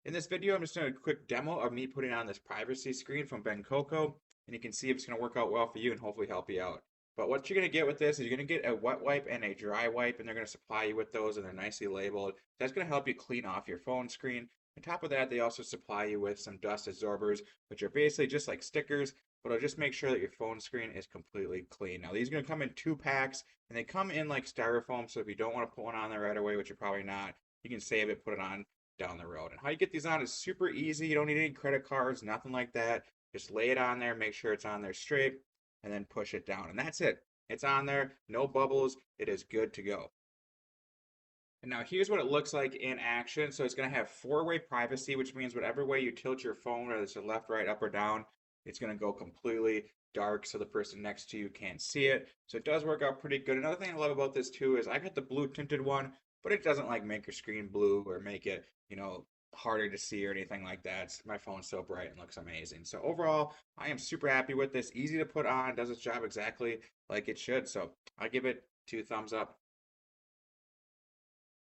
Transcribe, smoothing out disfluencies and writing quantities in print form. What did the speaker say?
In this video, I'm just doing a quick demo of me putting on this privacy screen from Ben Coco, and you can see if it's going to work out well for you and hopefully help you out. But what you're going to get with this is you're going to get a wet wipe and a dry wipe, and they're going to supply you with those, and they're nicely labeled. That's going to help you clean off your phone screen. On top of that, they also supply you with some dust absorbers, which are basically just like stickers, but it'll just make sure that your phone screen is completely clean. Now, these are going to come in 2 packs, and they come in like styrofoam, so if you don't want to put one on there right away, which you're probably not, you can save it, put it on down the road. And how you get these on is super easy. You don't need any credit cards, nothing like that. Just lay it on there, make sure it's on there straight, and then push it down. And that's it. It's on there, no bubbles. It is good to go. And now here's what it looks like in action. So it's going to have four-way privacy, which means whatever way you tilt your phone, whether it's the left, right, up, or down, it's going to go completely dark so the person next to you can't see it. So it does work out pretty good. Another thing I love about this too is I got the blue tinted one, but it doesn't like make your screen blue or make it, harder to see or anything like that. My phone's so bright and looks amazing. So overall, I am super happy with this. Easy to put on, does its job exactly like it should. So I give it 2 thumbs up.